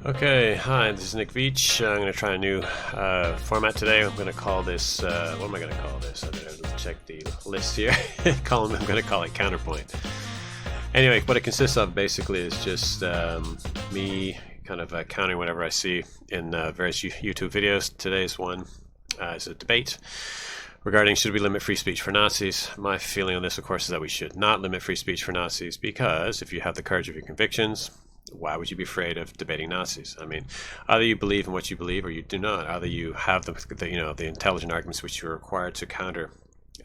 Okay, hi, this is Nick Veach. I'm going to try a new format today. I'm going to call this, what am I going to call this? I'm going to check the list here. I'm going to call it Counterpoint. Anyway, what it consists of basically is just me kind of countering whatever I see in various YouTube videos. Today's one is a debate regarding should we limit free speech for Nazis. My feeling on this, of course, is that we should not limit free speech for Nazis because if you have the courage of your convictions, why would you be afraid of debating Nazis? I mean, either you believe in what you believe or you do not. Either you have the intelligent arguments which you're required to counter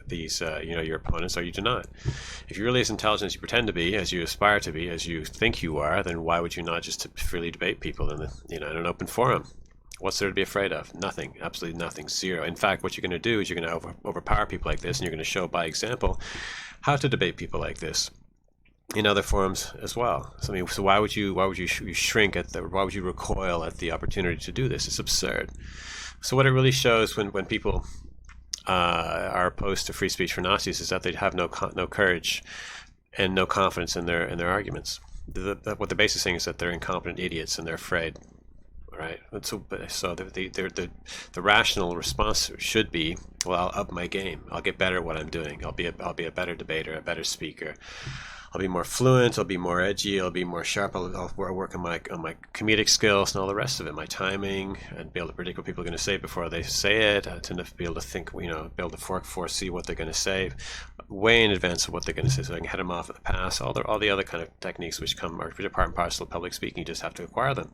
these your opponents, or you do not. If you're really as intelligent as you pretend to be, as you aspire to be, as you think you are, then why would you not just freely debate people in in an open forum? What's there to be afraid of? Nothing. Absolutely nothing. Zero. In fact, what you're going to do is you're going to overpower people like this, and you're going to show by example how to debate people like this in other forums as well. So, I mean, so why would you shrink at why would you recoil at the opportunity to do this? It's absurd. So what it really shows when people are opposed to free speech for Nazis is that they have no courage and no confidence in their arguments. What they're basically saying is that they're incompetent idiots and they're afraid. Right. So the rational response should be, well, I'll up my game. I'll get better at what I'm doing. I'll be a better debater, a better speaker. I'll be more fluent. I'll be more edgy. I'll be more sharp. I'll work on my comedic skills and all the rest of it. My timing, and be able to predict what people are going to say before they say it. I tend to be able to think, be able to foresee what they're going to say way in advance of what they're going to say, so I can head them off at the pass. All the other kind of techniques which are part and parcel of public speaking. You just have to acquire them.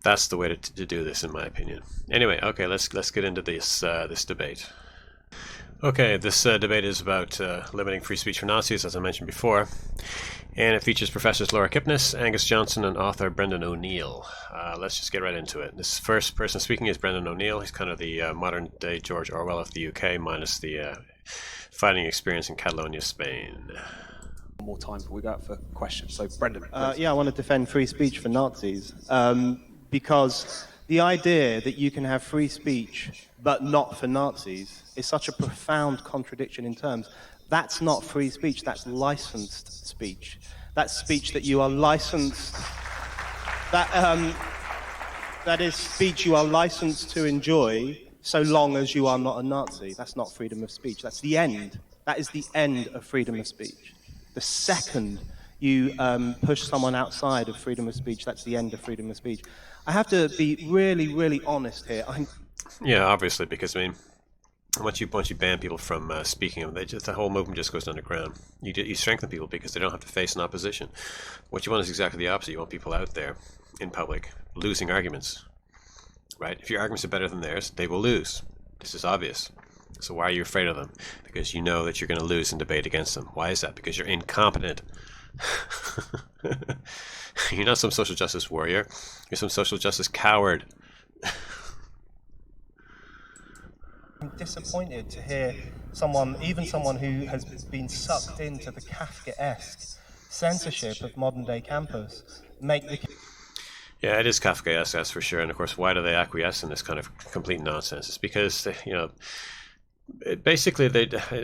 That's the way to do this, in my opinion. Anyway, okay, let's get into this debate. Okay, this debate is about limiting free speech for Nazis, as I mentioned before, and it features Professors Laura Kipnis, Angus Johnson, and author Brendan O'Neill. Let's just get right into it. This first person speaking is Brendan O'Neill. He's kind of the modern-day George Orwell of the UK, minus the fighting experience in Catalonia, Spain. More time before we go out for questions. So, Brendan. Yeah, I want to defend free speech for Nazis. Because the idea that you can have free speech but not for Nazis is such a profound contradiction in terms. That's not free speech, that's licensed speech. That's speech that you are licensed, that is speech you are licensed to enjoy so long as you are not a Nazi. That's not freedom of speech, that's the end. That is the end of freedom of speech. The second you push someone outside of freedom of speech, that's the end of freedom of speech. I have to be really, really honest here. Yeah, obviously, because I mean, once you ban people from speaking, the whole movement just goes underground. You strengthen people because they don't have to face an opposition. What you want is exactly the opposite. You want people out there in public losing arguments, right? If your arguments are better than theirs, they will lose. This is obvious. So why are you afraid of them? Because you know that you're going to lose in debate against them. Why is that? Because you're incompetent. You're not some social justice warrior. You're some social justice coward. I'm disappointed to hear someone who has been sucked into the Kafkaesque censorship of modern-day campus make the... Yeah, it is Kafkaesque, that's for sure. And of course, why do they acquiesce in this kind of complete nonsense? It's because, basically,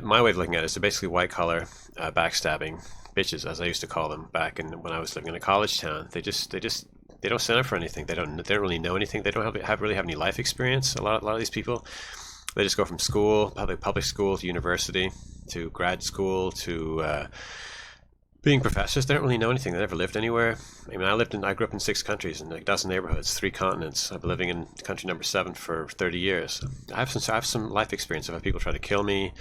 my way of looking at it is they're basically white-collar backstabbing bitches, as I used to call them back when I was living in a college town. They don't stand up for anything. They don't really know anything. They don't really have any life experience. A lot of these people, they just go from school, public school, to university, to grad school, to being professors. They don't really know anything. They never lived anywhere. I mean, I grew up in 6 countries in a dozen neighborhoods, 3 continents. I've been living in country number 7 for 30 years. I have some life experience. I've had people try to kill me,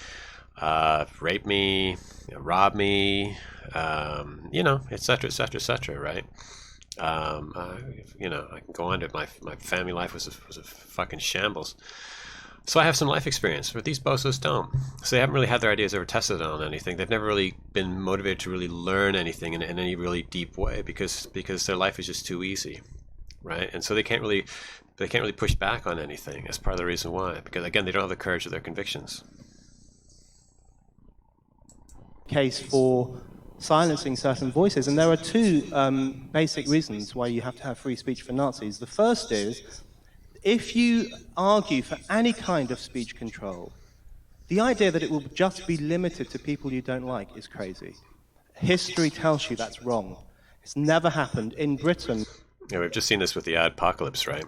rape me, rob me, etc., etc., etc., right? I can go on to my family life was a fucking shambles. So I have some life experience, but these bozos don't. So they haven't really had their ideas ever tested on anything. They've never really been motivated to really learn anything in any really deep way because their life is just too easy, right? And so they can't really push back on anything. That's part of the reason why. Because again, they don't have the courage of their convictions. Case for silencing certain voices, and there are 2 basic reasons why you have to have free speech for Nazis. The first is, if you argue for any kind of speech control, the idea that it will just be limited to people you don't like is crazy. History tells you that's wrong. It's never happened in Britain. Yeah, we've just seen this with the adpocalypse, right?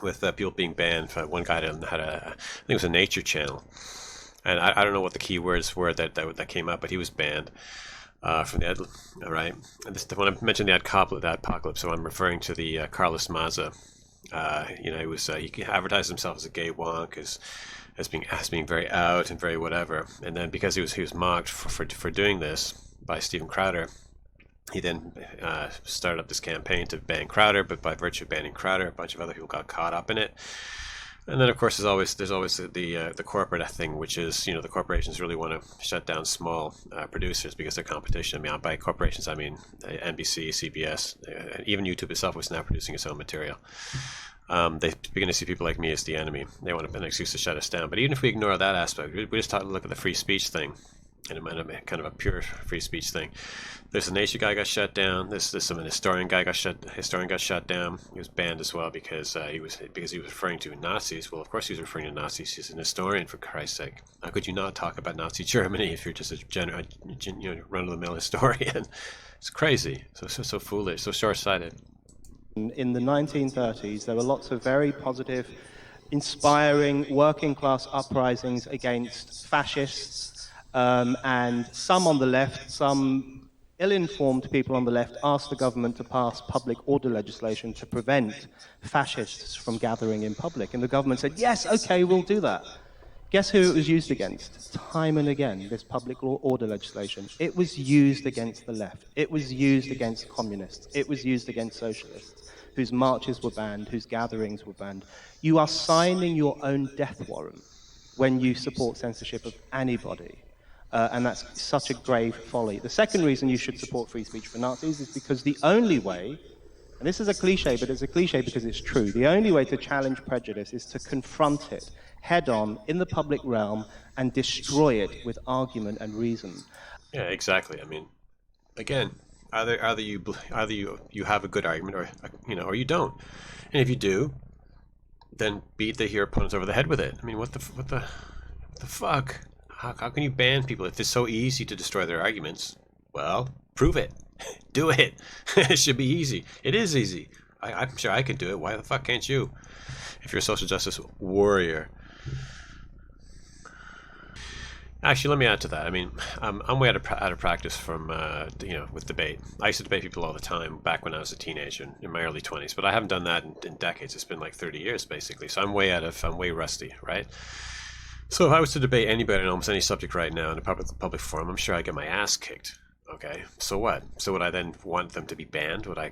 With people being banned. One guy had I think it was a Nature channel, and I don't know what the keywords were that came up, but he was banned from the ad. Right, and when I mentioned the adpocalypse, so I'm referring to the Carlos Maza. He advertised himself as a gay wonk, as being very out and very whatever, and then because he was mocked for doing this by Steven Crowder. He then started up this campaign to ban Crowder, but by virtue of banning Crowder, a bunch of other people got caught up in it. And then, of course, there's always the corporate thing, which is, the corporations really want to shut down small producers because they're competition. I mean, by corporations, I mean NBC, CBS, even YouTube itself was now producing its own material. They begin to see people like me as the enemy. They want an excuse to shut us down. But even if we ignore that aspect, we just look at the free speech thing, and a kind of a pure free speech thing. There's a Nature guy got shut down. There's some historian got shut down. He was banned as well because he was referring to Nazis. Well, of course he was referring to Nazis. He's an historian, for Christ's sake. How could you not talk about Nazi Germany if you're just a run-of-the-mill historian? It's crazy. So foolish. So short-sighted. In the 1930s, there were lots of very positive, inspiring working-class uprisings against fascists, and some on the left, some ill-informed people on the left asked the government to pass public order legislation to prevent fascists from gathering in public. And the government said, yes, okay, we'll do that. Guess who it was used against? Time and again, this public order legislation. It was used against the left. It was used against communists. It was used against socialists, whose marches were banned, whose gatherings were banned. You are signing your own death warrant when you support censorship of anybody. And that's such a grave folly. The second reason you should support free speech for Nazis is because the only way, and this is a cliche, but it's a cliche because it's true, the only way to challenge prejudice is to confront it head-on in the public realm and destroy it with argument and reason. Yeah, exactly. I mean, again, either you have a good argument or you don't. And if you do, then beat your opponents over the head with it. I mean, what the fuck? How can you ban people if it's so easy to destroy their arguments? Well, prove it. Do it. It should be easy. It is easy. I'm sure I can do it. Why the fuck can't you? If you're a social justice warrior. Actually, let me add to that. I mean, I'm way out of practice from, with debate. I used to debate people all the time back when I was a teenager, in my early 20s, but I haven't done that in decades. It's been like 30 years, basically. So I'm way rusty, right? So if I was to debate anybody on almost any subject right now in a public forum, I'm sure I'd get my ass kicked. Okay, so what? So would I then want them to be banned? Would I,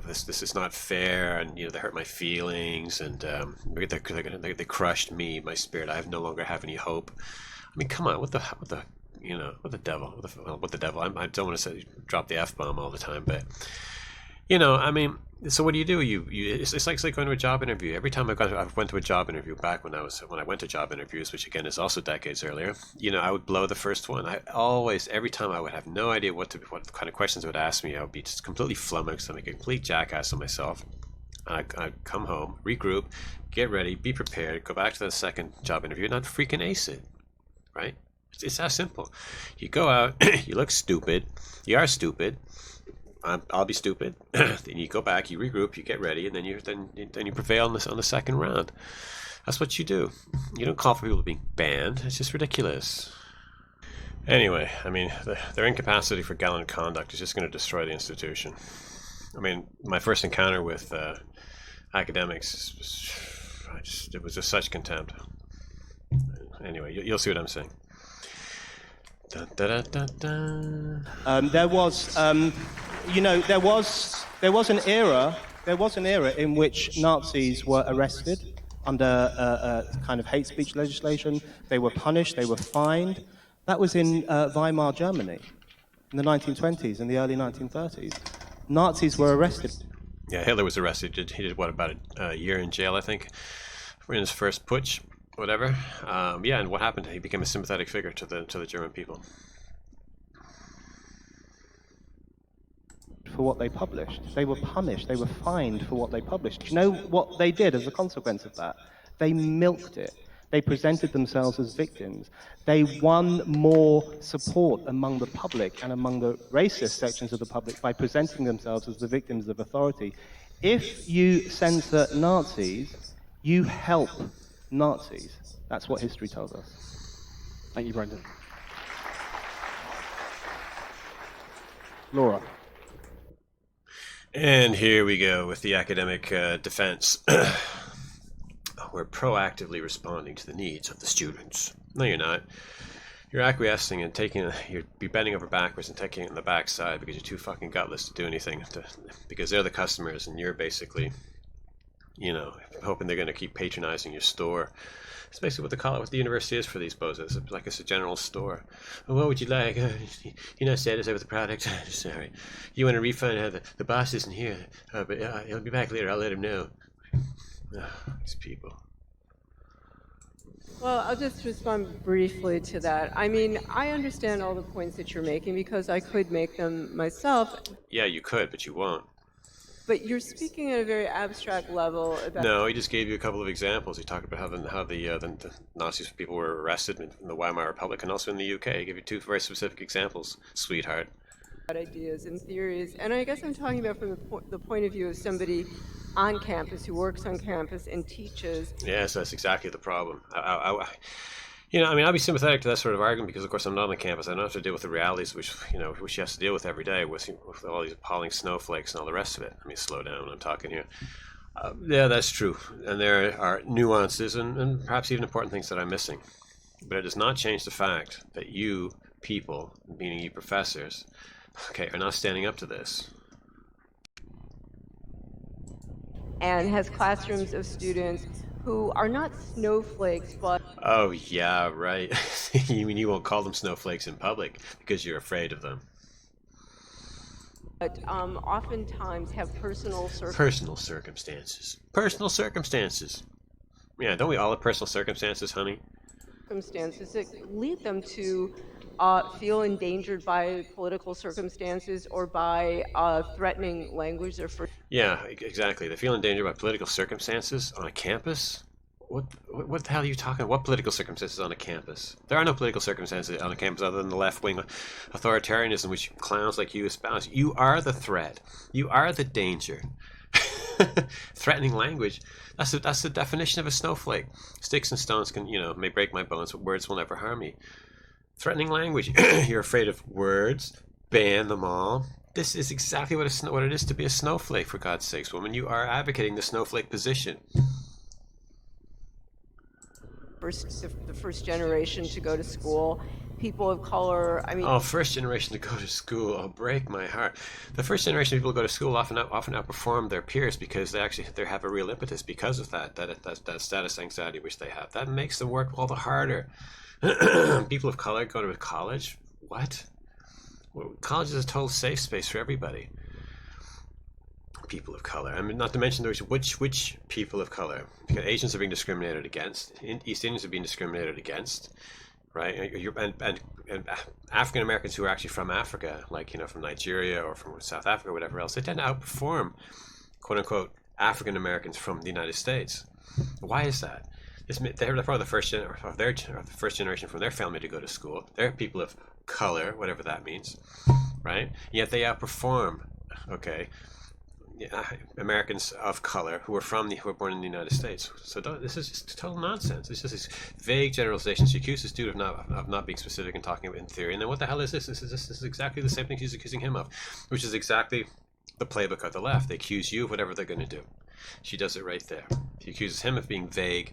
this is not fair, and they hurt my feelings, and they crushed me, my spirit. I no longer have any hope. I mean, come on, what the devil? What the devil? I don't want to drop the F-bomb all the time, but I mean. So what do? It's like going to a job interview. Every time I went to a job interview back when I went to job interviews, which again is also decades earlier, I would blow the first one. Every time I would have no idea what kind of questions they would ask me. I would be just completely flummoxed. I'm a complete jackass of myself. I'd come home, regroup, get ready, be prepared, go back to the second job interview, and I'd freaking ace it, right? It's that simple. You go out, you look stupid, you are stupid. I'll be stupid. Then you go back, you regroup, you get ready, and then you prevail on the second round. That's what you do. You don't call for people being banned. It's just ridiculous. Anyway, I mean, their incapacity for gallant conduct is just going to destroy the institution. I mean, my first encounter with academics, it was just such contempt. Anyway, you'll see what I'm saying. Dun, dun, dun, dun, dun. There was an era in which Nazis were arrested under kind of hate speech legislation. They were punished, they were fined. That was in Weimar Germany in the 1920s and the early 1930s. Nazis were arrested. Yeah, Hitler was arrested. He did about a year in jail, I think, in his first putsch. Whatever. And what happened? He became a sympathetic figure to the German people. For what they published. They were punished. They were fined for what they published. Do you know what they did as a consequence of that? They milked it. They presented themselves as victims. They won more support among the public and among the racist sections of the public by presenting themselves as the victims of authority. If you censor Nazis, you help Nazis. That's what history tells us. Thank you, Brendan. Laura. And here we go with the academic defense. We're proactively responding to the needs of the students. No, you're not. You're acquiescing and you're bending over backwards and taking it in the backside because you're too fucking gutless to do anything. Because they're the customers and you're basically, hoping they're going to keep patronizing your store. It's basically what the university is for these bozos. It's like it's a general store. Well, what would you like? You're not satisfied with the product? Sorry. You want a refund? The boss isn't here. But he'll be back later. I'll let him know. These people. Well, I'll just respond briefly to that. I mean, I understand all the points that you're making because I could make them myself. Yeah, you could, but you won't. But you're speaking at a very abstract level about... No, he just gave you a couple of examples. He talked about how the Nazis people were arrested in the Weimar Republic and also in the UK. He gave you two very specific examples, sweetheart. Ideas and theories. And I guess I'm talking about from the point of view of somebody on campus who works on campus and teaches. Yes, that's exactly the problem. I'll be sympathetic to that sort of argument because, of course, I'm not on campus. I don't have to deal with the realities which she has to deal with every day with all these appalling snowflakes and all the rest of it. Let me slow down when I'm talking here. Yeah, that's true. And there are nuances and perhaps even important things that I'm missing. But it does not change the fact that you people, meaning you professors, are not standing up to this. And has classrooms of students who are not snowflakes, but... Oh, yeah, right. You mean you won't call them snowflakes in public because you're afraid of them? But oftentimes have personal circumstances. Personal circumstances. Yeah, don't we all have personal circumstances, honey? Circumstances that lead them to feel endangered by political circumstances or by threatening language or... Yeah, exactly. They feel endangered by political circumstances on a campus? What the hell are you talking about? What political circumstances on a campus? There are no political circumstances on a campus other than the left-wing authoritarianism which clowns like you espouse. You are the threat. You are the danger. Threatening language. That's the definition of a snowflake. Sticks and stones may break my bones, but words will never harm me. Threatening language. You're afraid of words. Ban them all. This is exactly what it is to be a snowflake, for God's sakes, woman. You are advocating the snowflake position. The first generation to go to school, people of color. First generation to go to school. Oh, break my heart. The first generation of people who go to school often outperform their peers because they have a real impetus because of that status anxiety which they have. That makes them work all the harder. People of color go to college? What? Well, college is a total safe space for everybody. People of color. I mean, not to mention which people of color. Because Asians are being discriminated against. East Indians are being discriminated against, right? And African Americans who are actually from Africa, from Nigeria or from South Africa or whatever else, they tend to outperform, quote unquote, African Americans from the United States. Why is that? They're probably the first generation from their family to go to school. They're people of color, whatever that means, right? Yet they outperform, Americans of color who were born in the United States. So this is just total nonsense. It's just these vague generalizations. She accused this dude of not being specific and talking in theory. And then what the hell is this? This is exactly the same thing she's accusing him of, which is exactly the playbook of the left. They accuse you of whatever they're going to do. She does it right there. She accuses him of being vague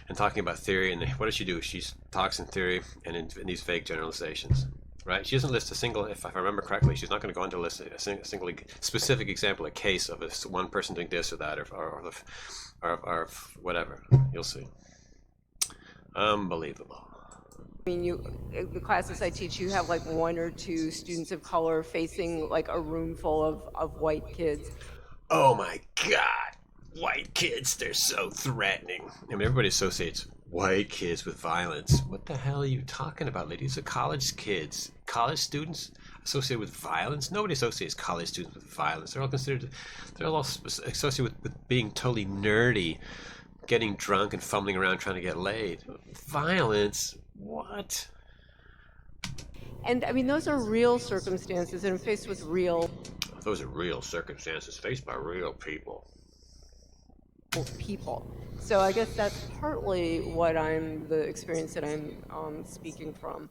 and talking about theory. And what does she do? She talks in theory and in these vague generalizations. Right? She doesn't list a single, if I remember correctly, she's not going to go on to list a single specific example, a case of one person doing this or that or whatever. You'll see. Unbelievable. I mean, the classes I teach, you have one or two students of color facing a room full of white kids. Oh my God. White kids, they're so threatening. I mean, everybody associates white kids with violence. What the hell are you talking about, ladies? These are college kids. College students associated with violence? Nobody associates college students with violence. They're all associated with being totally nerdy, getting drunk and fumbling around trying to get laid. Violence? What? And I mean, those are real circumstances, and I'm faced with real... Those are real circumstances faced by real people. People. So I guess that's partly what the experience that I'm speaking from.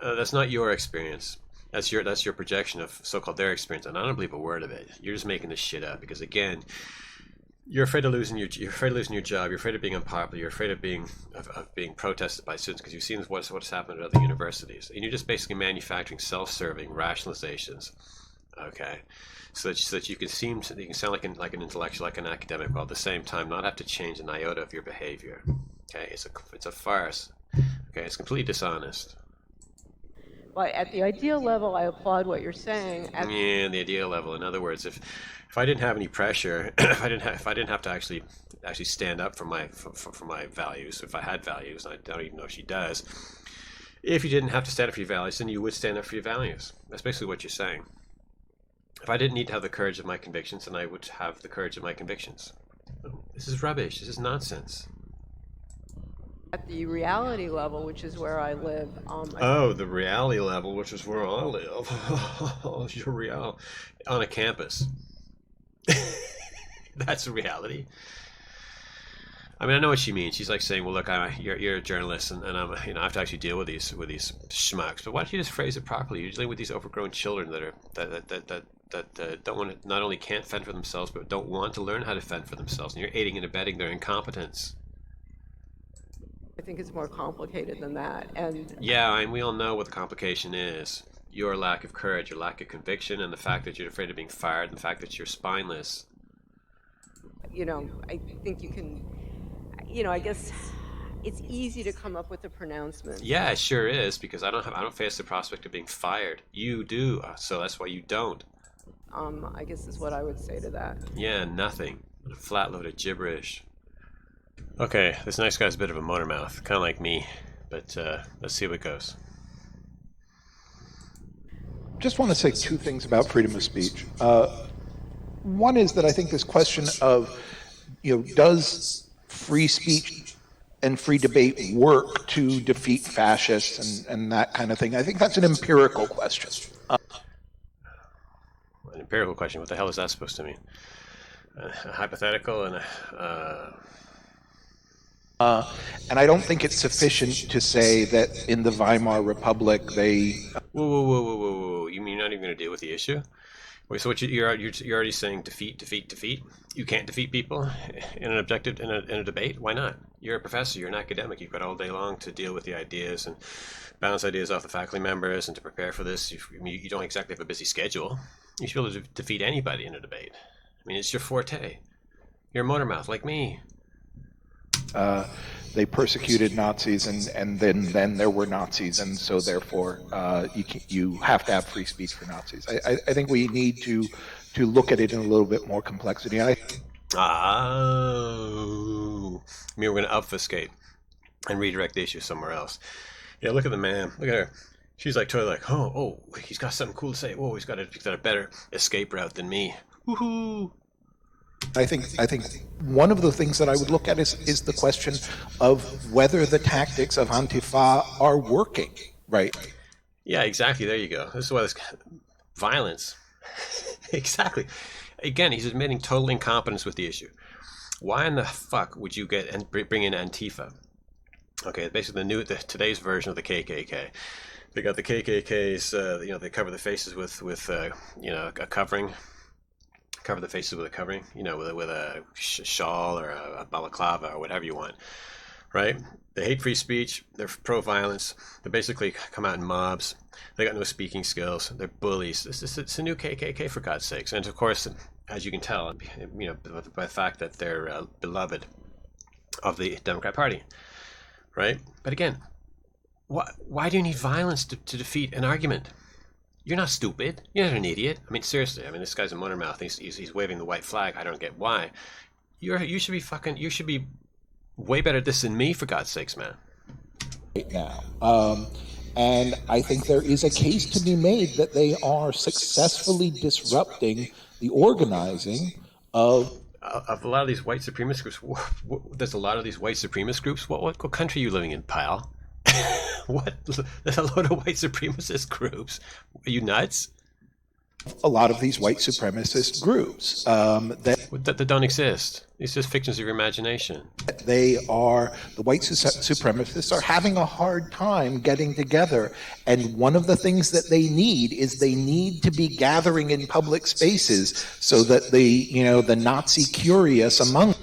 That's not your experience. That's your projection of so-called their experience, and I don't believe a word of it. You're just making this shit up because, again, you're afraid of losing your job. You're afraid of being unpopular. You're afraid of being protested by students because you've seen what's happened at other universities, and you're just basically manufacturing self-serving rationalizations. Okay, so that you can sound like an intellectual, like an academic, while at the same time not have to change an iota of your behavior. Okay, it's a farce. Okay, it's completely dishonest. But at the ideal level, I applaud what you're saying. Yeah, the ideal level. In other words, if I didn't have any pressure, if I didn't have to actually stand up for my values, if I had values, and I don't even know if she does. If you didn't have to stand up for your values, then you would stand up for your values. That's basically what you're saying. If I didn't need to have the courage of my convictions, then I would have the courage of my convictions. This is rubbish. This is nonsense. At the reality level, which is where I live. The reality level, which is where I live. You're real on a campus. That's reality. I mean, I know what she means. She's like saying, "Well, look, you're a journalist, and I'm, I have to actually deal with these schmucks." But why don't you just phrase it properly? You're dealing with these overgrown children that don't want to, not only can't fend for themselves, but don't want to learn how to fend for themselves, and you're aiding and abetting their incompetence. I think it's more complicated than that. And yeah, and we all know what the complication is. Your lack of courage, your lack of conviction, and the fact that you're afraid of being fired, and the fact that you're spineless. I think you can, I guess it's easy to come up with a pronouncement. Yeah, it sure is, because I don't face the prospect of being fired. You do, so that's why you don't. I guess is what I would say to that. Yeah, nothing. A flat load of gibberish. Okay, this nice guy's a bit of a motor mouth, kind of like me, but let's see how it goes. Just want to say two things about freedom of speech. One is that I think this question of, does free speech and free debate work to defeat fascists and that kind of thing? I think that's an empirical question. An empirical question? What the hell is that supposed to mean? A hypothetical and and I don't think it's sufficient to say that in the Weimar Republic they... Whoa. You mean you're not even going to deal with the issue? Wait, so you're already saying defeat? You can't defeat people in an objective, in a debate? Why not? You're a professor, you're an academic, you've got all day long to deal with the ideas and bounce ideas off the faculty members and to prepare for this. You don't exactly have a busy schedule. You should be able to defeat anybody in a debate. I mean, it's your forte. You're a motor mouth like me. They persecuted Nazis, and then there were Nazis, and so therefore you have to have free speech for Nazis. I think we need to look at it in a little bit more complexity. I mean, we're going to obfuscate and redirect the issue somewhere else. Yeah, look at the man. Look at her. She's like totally like, oh, he's got something cool to say. Whoa, he's got a better escape route than me. Woohoo! I think one of the things that I would look at is the question of whether the tactics of Antifa are working, right? Yeah, exactly. There you go. This is why this violence. Exactly. Again, he's admitting total incompetence with the issue. Why in the fuck would you bring in Antifa? Okay, basically today's version of the KKK. They got the KKKs. They cover the faces with a covering. Cover the faces with a covering, with a shawl or a balaclava or whatever you want, right? They hate free speech. They're pro-violence. They basically come out in mobs. They got no speaking skills. They're bullies. It's a new KKK, for God's sakes. And of course, as you can tell, by the fact that they're beloved of the Democrat Party, right? But again, why do you need violence to defeat an argument? You're not stupid. You're not an idiot. I mean, seriously. I mean, this guy's a motor mouth. He's waving the white flag. I don't get why. You should be way better at this than me, for God's sakes, man. Right now, and I think there is a case to be made that they are successfully disrupting the organizing of a lot of these white supremacist groups. There's a lot of these white supremacist groups. What country are you living in, pal? What? There's a load of white supremacist groups. Are you nuts? a lot of these white supremacist groups That don't exist. It's just fictions of your imagination. the white supremacists are having a hard time getting together, and one of the things that they need to be gathering in public spaces so that the Nazi curious among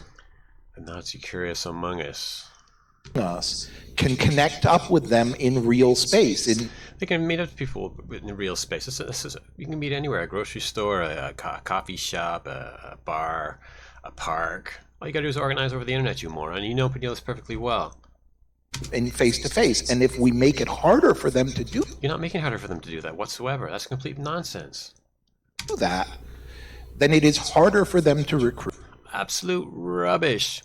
us can connect up with them in real space. They can meet up people in real space. You can meet anywhere: a grocery store, a coffee shop, a bar, a park. All you gotta do is organize over the internet, you moron. You know this perfectly well. In face to face, and if we make it harder for them to do You're not making it harder for them to do that whatsoever. That's complete nonsense. that, then it is harder for them to recruit. Absolute rubbish.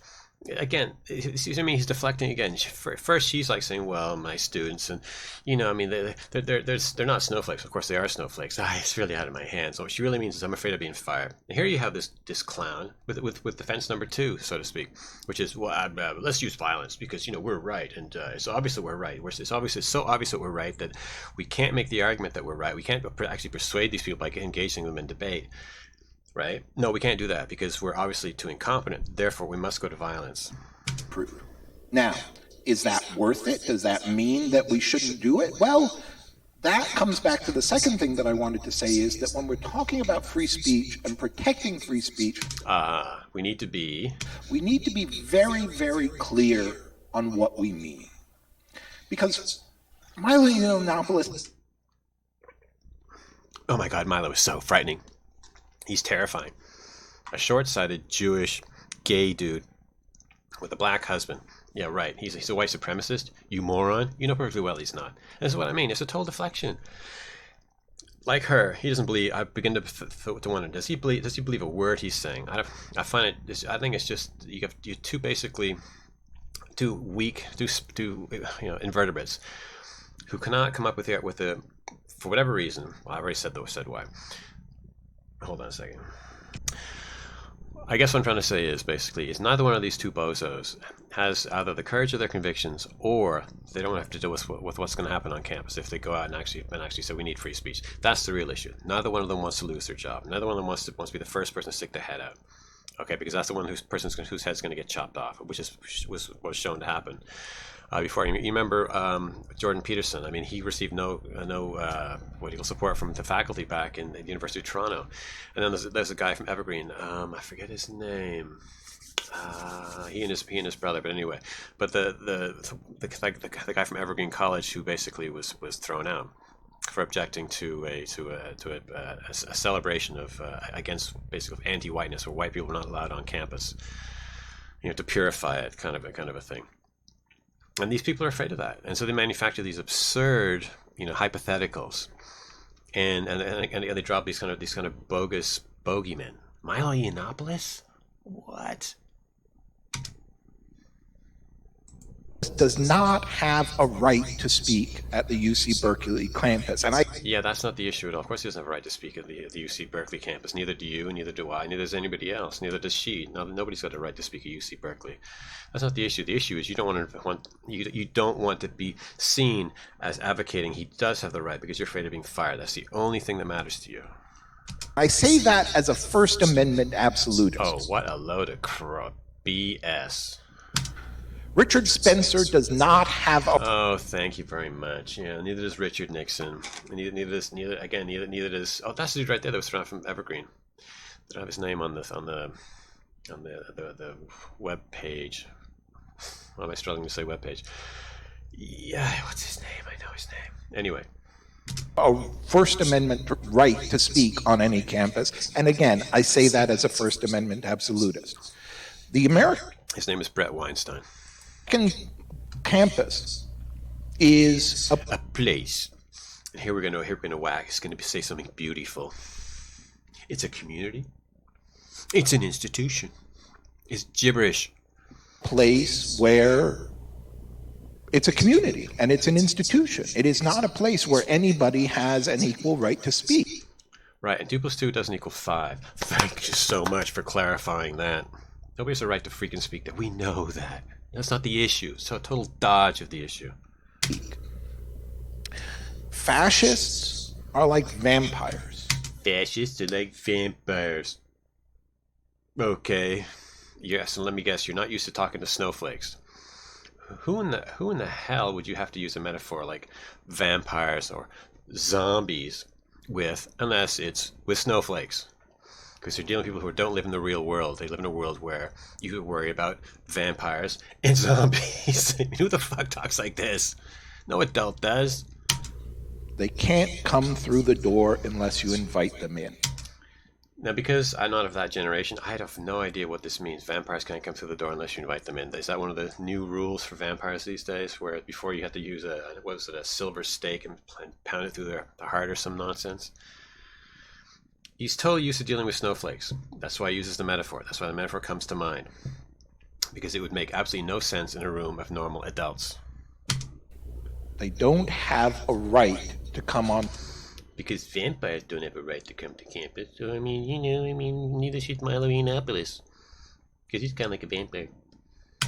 Again, he's deflecting again. First, she's like saying, "Well, my students, and they're not snowflakes. Of course, they are snowflakes. It's really out of my hands." So what she really means is, "I'm afraid of being fired." And here you have this clown with defense number 2, so to speak, which is, "Well, let's use violence because we're right, and it's obvious that we're right. It's so obvious that we're right that we can't make the argument that we're right. We can't actually persuade these people by engaging them in debate." Right? No, we can't do that because we're obviously too incompetent. Therefore, we must go to violence. Now, is that worth it? Does that mean that we shouldn't do it? Well, that comes back to the second thing that I wanted to say, is that when we're talking about free speech and protecting free speech, we need to be very, very clear on what we mean. Because Milo Yiannopoulos... Oh my God, Milo is so frightening. He's terrifying. A short-sighted Jewish gay dude with a black husband. Yeah, right. He's a white supremacist. You moron. You know perfectly well he's not. This is what I mean. It's a total deflection. Like her, he doesn't believe. I begin to wonder: Does he believe a word he's saying? I find it. I think it's just you're too weak, invertebrates who cannot come up with a for whatever reason. Well, I already said why. Hold on a second. I guess what I'm trying to say is basically is neither one of these two bozos has either the courage of their convictions, or they don't have to deal with what's going to happen on campus if they go out and actually say we need free speech. That's the real issue. Neither one of them wants to lose their job. Neither one of them wants to be the first person to stick their head out. Okay, because that's the one whose head's going to get chopped off, which was shown to happen. Before you remember Jordan Peterson. I mean, he received no support from the faculty back in the University of Toronto, and then there's a guy from Evergreen. I forget his name. He and his brother. But anyway, the guy from Evergreen College who basically was thrown out for objecting to a celebration of against basically anti-whiteness, where white people were not allowed on campus, to purify it, kind of a thing. And these people are afraid of that, and so they manufacture these absurd, hypotheticals, and they drop these kind of bogus bogeymen. Milo Yiannopoulos, what? Does not have a right to speak at the UC Berkeley campus, Yeah, that's not the issue at all. Of course, he doesn't have a right to speak at the UC Berkeley campus. Neither do you, neither do I, neither does anybody else. Neither does she. Nobody's got a right to speak at UC Berkeley. That's not the issue. The issue is you don't want to be seen as advocating he does have the right because you're afraid of being fired. That's the only thing that matters to you. I say that as a First Amendment absolutist. Oh, what a load of BS. Richard Spencer does not have a... Oh, thank you very much. Yeah, neither does Richard Nixon. Neither does... Oh, that's the dude right there that was thrown out from Evergreen. They don't have his name on the web page. Why am I struggling to say web page? Yeah, what's his name? I know his name. Anyway. A First Amendment right to speak on any campus. And again, I say that as a First Amendment absolutist. His name is Brett Weinstein. Campus is a place. And here we're gonna whack. It's gonna say something beautiful. It's a community. It's an institution. It's gibberish. Place where it's a community and it's an institution. It is not a place where anybody has an equal right to speak. Right, and 2 + 2 doesn't equal 5. Thank you so much for clarifying that. Nobody has a right to freaking speak that. We know that. That's not the issue. It's a total dodge of the issue. Fascists are like vampires. Fascists are like vampires. Okay. Yes, and let me guess, you're not used to talking to snowflakes. Who in the hell would you have to use a metaphor like vampires or zombies with, unless it's with snowflakes? Because you're dealing with people who don't live in the real world. They live in a world where you worry about vampires and zombies. Who the fuck talks like this? No adult does. They can't come through the door unless you invite them in. Now, because I'm not of that generation, I have no idea what this means. Vampires can't come through the door unless you invite them in. Is that one of the new rules for vampires these days, where before you had to use a silver stake and pound it through their heart or some nonsense? He's totally used to dealing with snowflakes. That's why he uses the metaphor. That's why the metaphor comes to mind. Because it would make absolutely no sense in a room of normal adults. They don't have a right to come on. Because vampires don't have a right to come to campus. So, neither should Milo Yiannopoulos. Because he's kind of like a vampire.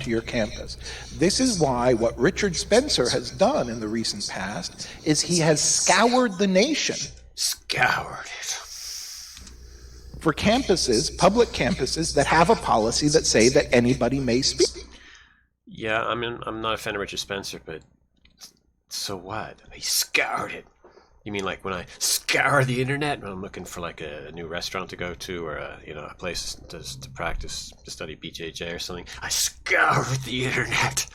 To your campus. This is why what Richard Spencer has done in the recent past is he has scoured the nation. Scoured it. For campuses, public campuses, that have a policy that say that anybody may speak. Yeah, I'm not a fan of Richard Spencer, but so what? He scoured it. You mean like when I scour the internet when I'm looking for like a new restaurant to go to, or a place to practice, to study BJJ or something? I scoured the internet.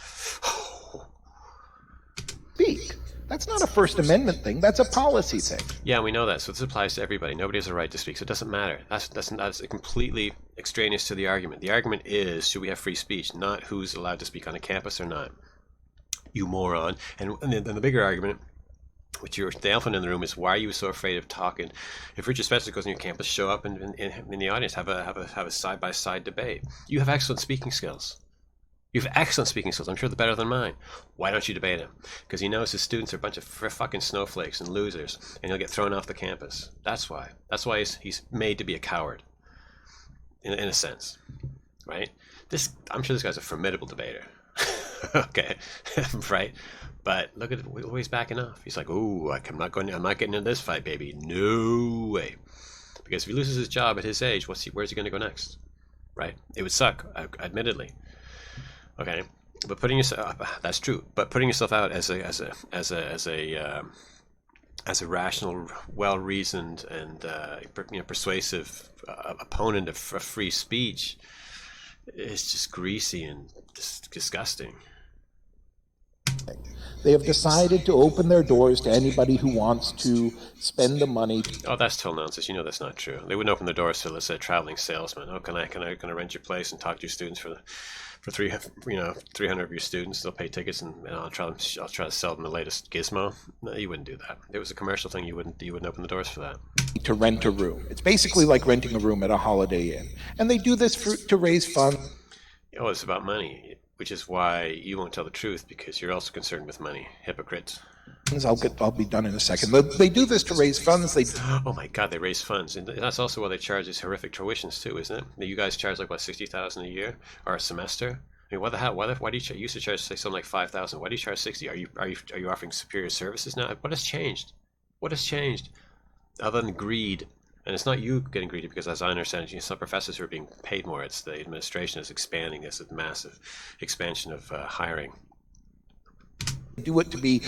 Speak. That's not a First Amendment thing. That's a policy thing. Yeah, we know that. So this applies to everybody. Nobody has a right to speak, so it doesn't matter. That's completely extraneous to the argument. The argument is, should we have free speech, not who's allowed to speak on a campus or not. You moron. And then the bigger argument, which the elephant in the room, is why are you so afraid of talking? If Richard Spencer goes on your campus, show up in the audience, have a side-by-side debate. You have excellent speaking skills. You have excellent speaking skills. I'm sure they're better than mine. Why don't you debate him? Because he knows his students are a bunch of fucking snowflakes and losers, and he'll get thrown off the campus. That's why. That's why he's made to be a coward, in a sense, right? I'm sure this guy's a formidable debater. Okay, right? But look at the way he's backing off. He's like, "Ooh, I'm not getting into this fight, baby. No way." Because if he loses his job at his age, where's he going to go next? Right? It would suck, admittedly. Okay, but that's true. But putting yourself out as a rational, well-reasoned, and persuasive opponent of free speech is just greasy and disgusting. They have decided to open their doors to anybody who wants to spend the money. Oh, that's total nonsense. You know that's not true. They wouldn't open their doors to, let's say, a traveling salesman. Oh, can I rent your place and talk to your students for 300 of your students? They'll pay tickets and I'll try to sell them the latest gizmo. No, you wouldn't do that. If it was a commercial thing, you wouldn't open the doors for that. To rent a room. It's basically like renting a room at a Holiday Inn, and they do this to raise funds. Oh, it's about money, which is why you won't tell the truth, because you're also concerned with money. Hypocrites. I'll be done in a second. They do this to raise funds. Oh my God, they raise funds, and that's also why they charge these horrific tuitions too, isn't it? You guys charge like what, $60,000 a year or a semester? I mean, what the hell? Why do you used to charge say something like $5,000? Why do you charge $60,000? Are you offering superior services now? What has changed? What has changed? Other than greed. And it's not you getting greedy, because as I understand it, some professors who are being paid more. It's the administration is expanding this massive expansion of hiring. Do it to be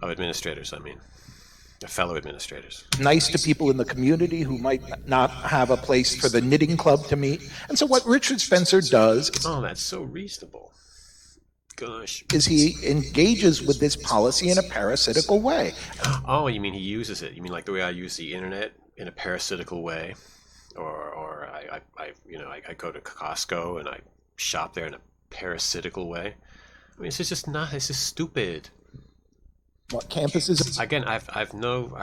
of administrators, fellow administrators. Nice to people in the community who might not have a place for the knitting club to meet. And so what Richard Spencer does... Oh, that's so reasonable. Gosh. ...is he engages with this policy in a parasitical way. Oh, you mean he uses it? You mean like the way I use the internet in a parasitical way? Or I go to Costco and I shop there in a parasitical way? I mean, it's just stupid. What campuses? Again, I've no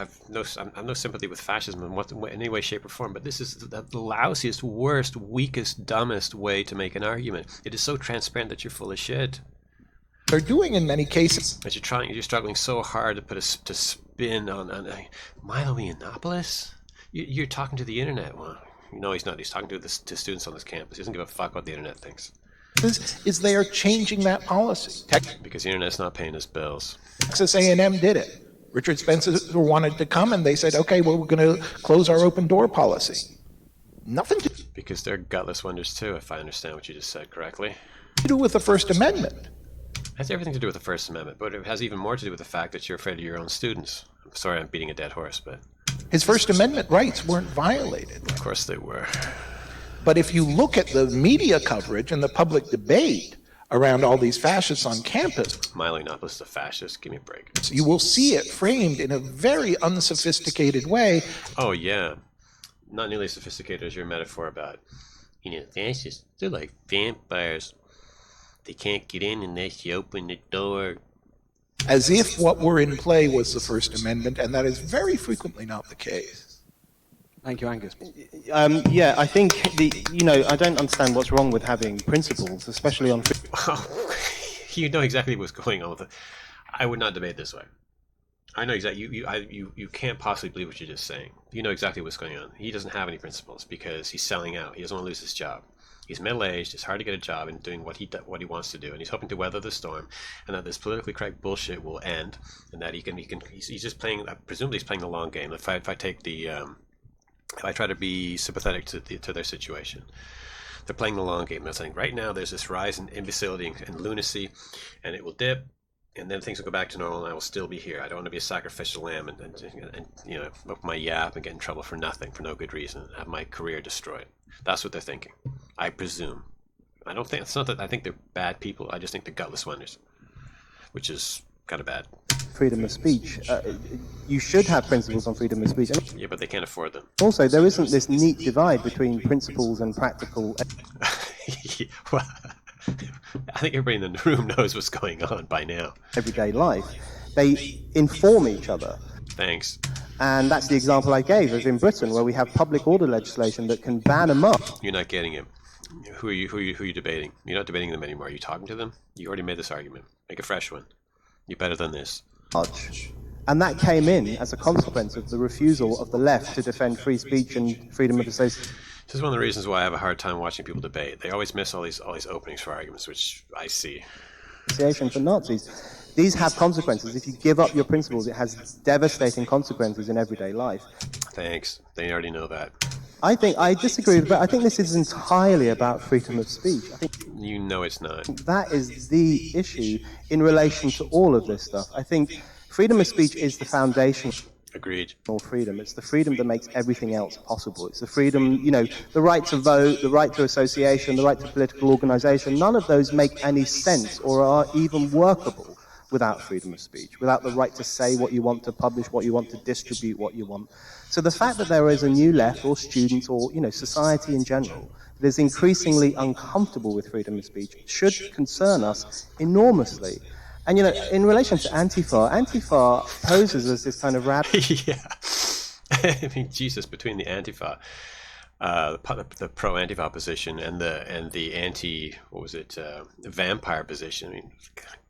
sympathy with fascism in any way, shape, or form. But this is the lousiest, worst, weakest, dumbest way to make an argument. It is so transparent that you're full of shit. They're doing in many cases. But you're struggling so hard to spin on Milo Yiannopoulos. You're talking to the internet. Well, no, he's not. He's talking to students on this campus. He doesn't give a fuck what the internet thinks. Is they are changing that policy. Because the internet's not paying his bills. Texas A&M did it. Richard Spencer wanted to come, and they said, okay, well, we're going to close our open door policy. Nothing to Because they're gutless wonders too, if I understand what you just said correctly. do with the First Amendment. It has everything to do with the First Amendment, but it has even more to do with the fact that you're afraid of your own students. I'm sorry I'm beating a dead horse, but His First Amendment rights weren't violated. of course they were. But if you look at the media coverage and the public debate around all these fascists on campus, Milo Yiannopoulos is a fascist. Give me a break. you will see it framed in a very unsophisticated way. Oh, yeah. Not nearly as sophisticated as your metaphor about, fascists, they're like vampires. They can't get in unless you open the door. As if what were in play was the First Amendment, and that is very frequently not the case. Thank you, Angus. Yeah, I think I don't understand what's wrong with having principles, especially on. You know exactly what's going on with it. I would not debate this way. I know exactly. You can't possibly believe what you're just saying. You know exactly what's going on. He doesn't have any principles because he's selling out. He doesn't want to lose his job. He's middle-aged. It's hard to get a job and doing what he wants to do, and he's hoping to weather the storm, and that this politically correct bullshit will end, and that he's just playing. Presumably, he's playing the long game. If I take the if I try to be sympathetic to their situation, they're playing the long game. They're saying right now there's this rise in imbecility and lunacy, and it will dip, and then things will go back to normal, and I will still be here. I don't want to be a sacrificial lamb and open my yap and get in trouble for nothing, for no good reason, and have my career destroyed. That's what they're thinking, I presume. I don't think it's not that I think they're bad people. I just think they're gutless wonders, which is kind of bad. Freedom of speech. You should have principles on freedom of speech. Yeah, but they can't afford them. Also, there isn't this neat divide between principles and practical. Well, I think everybody in the room knows what's going on by now. Everyday life. They inform each other. Thanks. And that's the example I gave of in Britain, where we have public order legislation that can ban them up. You're not getting it. Who are you debating? You're not debating them anymore. Are you talking to them? You already made this argument. Make a fresh one. You're better than this. And that came in as a consequence of the refusal of the left to defend free speech and freedom of association. This is one of the reasons why I have a hard time watching people debate. They always miss all these openings for arguments, which I see. For Nazis. These have consequences. If you give up your principles, it has devastating consequences in everyday life. Thanks. They already know that. I disagree with that. I think this is entirely about freedom of speech. I think You know it's not. that is the issue in relation to all of this stuff. I think freedom of speech is the foundation Agreed. of freedom. It's the freedom that makes everything else possible. It's the freedom, the right to vote, the right to association, the right to political organization. None of those make any sense or are even workable without freedom of speech, without the right to say what you want, to publish what you want, to distribute what you want. So the fact that there is a new left, or students, or society in general, that is increasingly uncomfortable with freedom of speech should concern us enormously. And in relation to Antifa poses as this kind of Yeah. I mean, Jesus, between the Antifa, the pro-Antifa position and the anti, vampire position. I mean,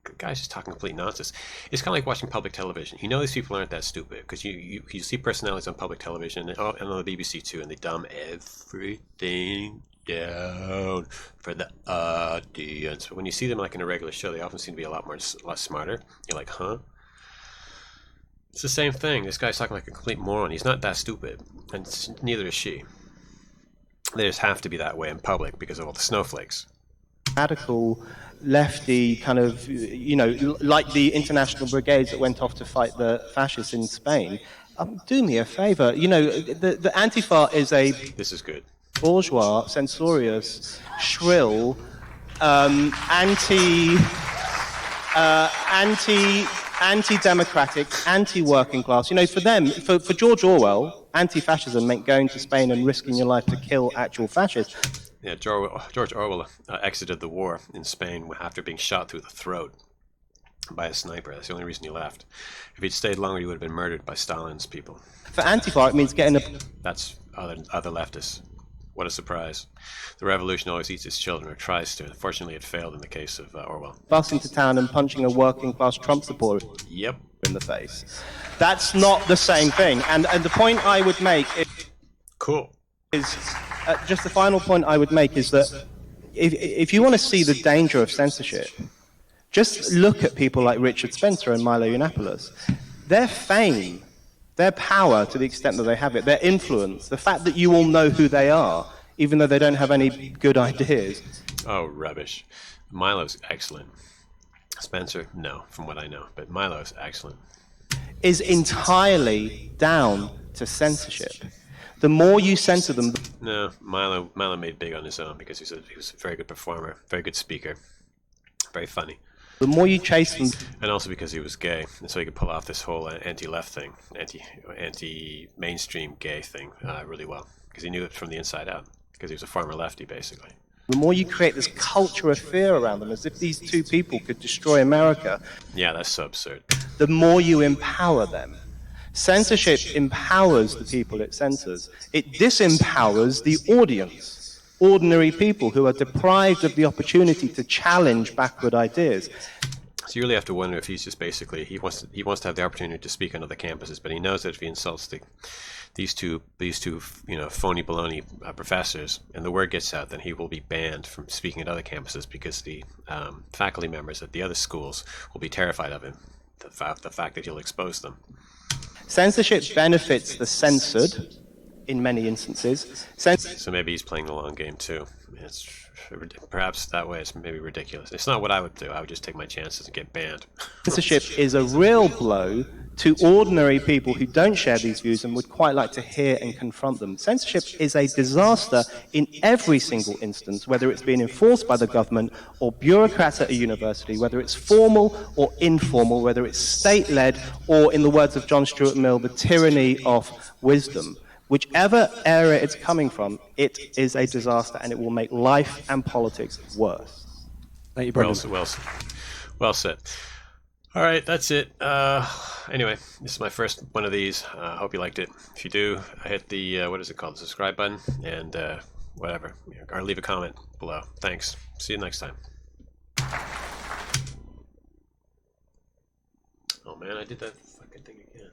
the guy's just talking complete nonsense. It's kind of like watching public television. You know these people aren't that stupid because you see personalities on public television and on the BBC too, and they dumb everything down for the audience. But when you see them like in a regular show, they often seem to be a lot smarter. You're like, huh? It's the same thing. This guy's talking like a complete moron. He's not that stupid, and neither is she. They just have to be that way in public because of all the snowflakes. radical lefty kind of, like the international brigades that went off to fight the fascists in Spain. Do me a favor. The Antifa is a This is good. bourgeois, censorious, shrill, anti-democratic, anti-working class. For them, for George Orwell, anti-fascism meant going to Spain and risking your life to kill actual fascists. Yeah, George Orwell exited the war in Spain after being shot through the throat by a sniper. That's the only reason he left. If he'd stayed longer, he would have been murdered by Stalin's people. For Antifa, it means getting a... That's other leftists. What a surprise. The revolution always eats its children, or tries to. Unfortunately, it failed in the case of Orwell. bus into town and punching a working-class Trump supporter Yep. in the face. That's not the same thing. And the point I would make Cool. is just the final point I would make is that if you want to see the danger of censorship, just look at people like Richard Spencer and Milo Yiannopoulos. their fame, their power to the extent that they have it, their influence, the fact that you all know who they are, even though they don't have any good ideas. Oh, rubbish. Milo's excellent. Spencer, no, from what I know, but Milo's excellent. Is entirely down to censorship. The more you censor them, No, Milo made big on his own because he was a very good performer, very good speaker, very funny. the more you chase them, And also because he was gay, and so he could pull off this whole anti-left thing, anti-mainstream gay thing really well, because he knew it from the inside out, because he was a former lefty, basically. the more you create this culture of fear around them, as if these two people could destroy America, Yeah, that's so absurd. the more you empower them. Censorship empowers the people it censors. It disempowers the audience, ordinary people who are deprived of the opportunity to challenge backward ideas. So you really have to wonder if he's just basically he wants to have the opportunity to speak on other campuses, but he knows that if he insults these two phony baloney professors, and the word gets out, then he will be banned from speaking at other campuses because the faculty members at the other schools will be terrified of him. The fact that he'll expose them. Censorship benefits the censored in many instances. So maybe he's playing the long game too. It's perhaps that way it's maybe ridiculous. It's not what I would do. I would just take my chances and get banned. Censorship is a real blow to ordinary people who don't share these views and would quite like to hear and confront them. Censorship is a disaster in every single instance, whether it's being enforced by the government or bureaucrats at a university, whether it's formal or informal, whether it's state-led or, in the words of John Stuart Mill, the tyranny of wisdom. Whichever area it's coming from, it is a disaster and it will make life and politics worse. Thank you, Brendan. Well said. All right, that's it. Anyway, this is my first one of these. I hope you liked it. If you do, hit the, what is it called, the subscribe button, and whatever, or leave a comment below. Thanks. See you next time. Oh man, I did that fucking thing again.